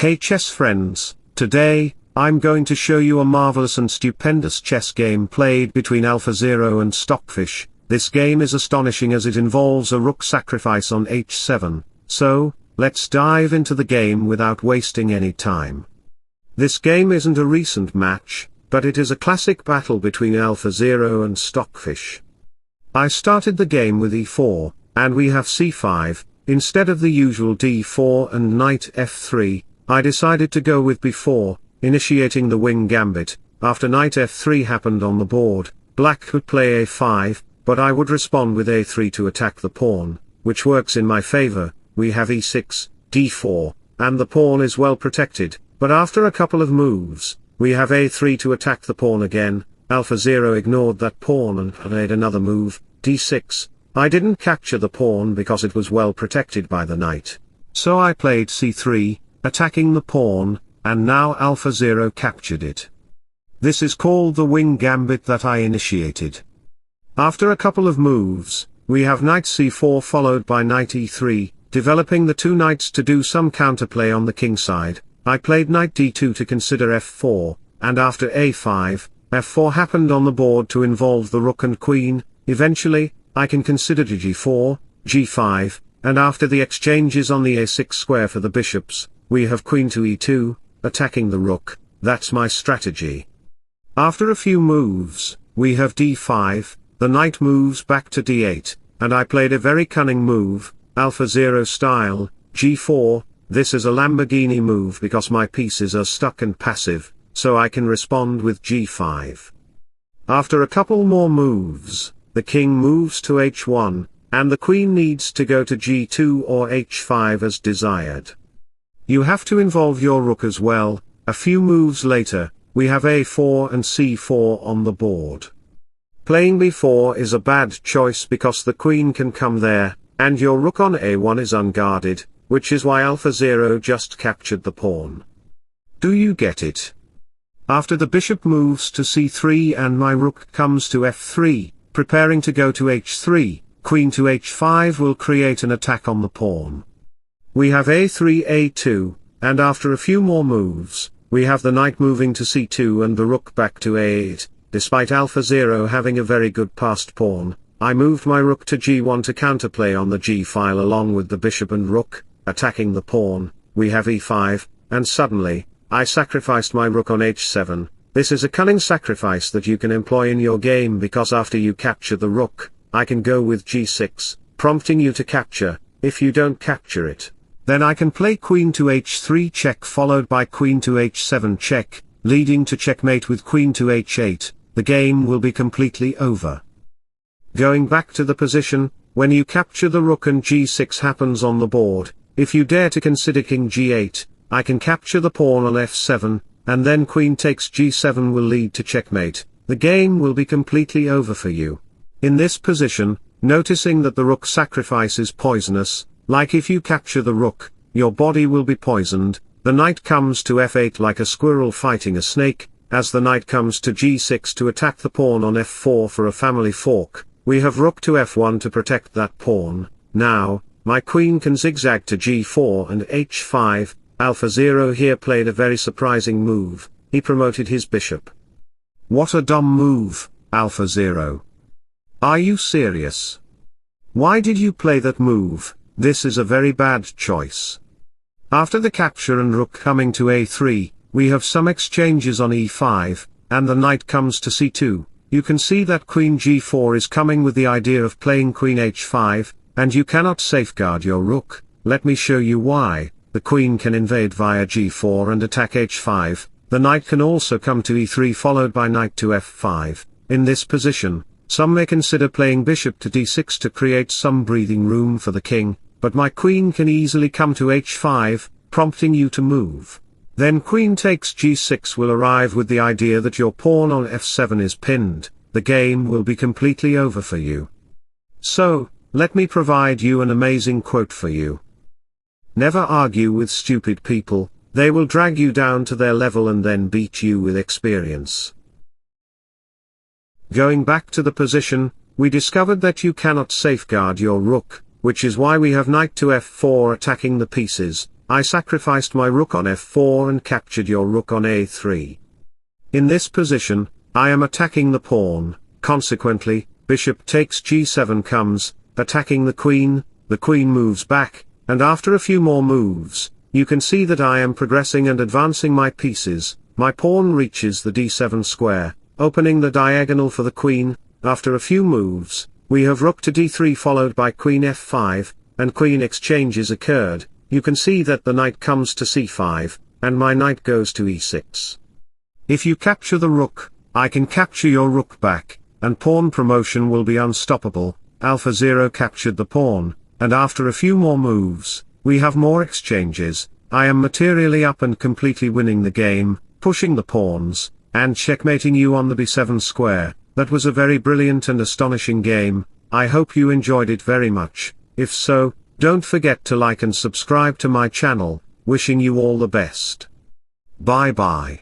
Hey chess friends, today, I'm going to show you a marvelous and stupendous chess game played between AlphaZero and Stockfish. This game is astonishing as it involves a rook sacrifice on h7, so, let's dive into the game without wasting any time. This game isn't a recent match, but it is a classic battle between AlphaZero and Stockfish. I started the game with e4, and we have c5, instead of the usual d4 and knight f3. I decided to go with b4, initiating the wing gambit. After knight f3 happened on the board, black could play a5, but I would respond with a3 to attack the pawn, which works in my favor. We have e6, d4, and the pawn is well protected, but after a couple of moves, we have a3 to attack the pawn again. AlphaZero ignored that pawn and played another move, d6. I didn't capture the pawn because it was well protected by the knight. So I played c3, attacking the pawn, and now AlphaZero captured it. This is called the wing gambit that I initiated. After a couple of moves, we have knight c4 followed by knight e3, developing the two knights to do some counterplay on the king side. I played knight d2 to consider f4, and after a5, f4 happened on the board to involve the rook and queen. Eventually, I can consider g4, g5, and after the exchanges on the a6 square for the bishops, we have queen to e2, attacking the rook. That's my strategy. After a few moves, we have d5, the knight moves back to d8, and I played a very cunning move, AlphaZero style, g4. This is a Lamborghini move because my pieces are stuck and passive, so I can respond with g5. After a couple more moves, the king moves to h1, and the queen needs to go to g2 or h5 as desired. You have to involve your rook as well. A few moves later, we have a4 and c4 on the board. Playing b4 is a bad choice because the queen can come there, and your rook on a1 is unguarded, which is why AlphaZero just captured the pawn. Do you get it? After the bishop moves to c3 and my rook comes to f3, preparing to go to h3, queen to h5 will create an attack on the pawn. We have a3 a2, and after a few more moves, we have the knight moving to c2 and the rook back to a8. Despite AlphaZero having a very good passed pawn, I moved my rook to g1 to counterplay on the g file along with the bishop and rook, attacking the pawn. We have e5, and suddenly, I sacrificed my rook on h7. This is a cunning sacrifice that you can employ in your game because after you capture the rook, I can go with g6, prompting you to capture. If you don't capture it, then I can play queen to h3 check followed by queen to h7 check, leading to checkmate with queen to h8. The game will be completely over. Going back to the position, when you capture the rook and g6 happens on the board, if you dare to consider king g8, I can capture the pawn on f7, and then queen takes g7 will lead to checkmate. The game will be completely over for you. In this position, noticing that the rook sacrifice is poisonous, like if you capture the rook, your body will be poisoned. The knight comes to f8 like a squirrel fighting a snake. As the knight comes to g6 to attack the pawn on f4 for a family fork, we have rook to f1 to protect that pawn. Now, my queen can zigzag to g4 and h5. AlphaZero here played a very surprising move. He promoted his bishop. What a dumb move, AlphaZero. Are you serious? Why did you play that move? This is a very bad choice. After the capture and rook coming to a3, we have some exchanges on e5, and the knight comes to c2. You can see that queen g4 is coming with the idea of playing queen h5, and you cannot safeguard your rook. Let me show you why. The queen can invade via g4 and attack h5. The knight can also come to e3 followed by knight to f5. In this position, some may consider playing bishop to d6 to create some breathing room for the king, but my queen can easily come to h5, prompting you to move. Then queen takes g6 will arrive with the idea that your pawn on f7 is pinned. The game will be completely over for you. So, let me provide you an amazing quote for you. Never argue with stupid people, they will drag you down to their level and then beat you with experience. Going back to the position, we discovered that you cannot safeguard your rook, which is why we have knight to f4 attacking the pieces. I sacrificed my rook on f4 and captured your rook on a3. In this position, I am attacking the pawn, consequently, bishop takes g7 comes, attacking the queen moves back, and after a few more moves, you can see that I am progressing and advancing my pieces. My pawn reaches the d7 square, opening the diagonal for the queen. After a few moves, we have rook to d3 followed by queen f5, and queen exchanges occurred. You can see that the knight comes to c5, and my knight goes to e6. If you capture the rook, I can capture your rook back, and pawn promotion will be unstoppable. AlphaZero captured the pawn, and after a few more moves, we have more exchanges. I am materially up and completely winning the game, pushing the pawns, and checkmating you on the b7 square. That was a very brilliant and astonishing game. I hope you enjoyed it very much. If so, don't forget to like and subscribe to my channel. Wishing you all the best. Bye bye.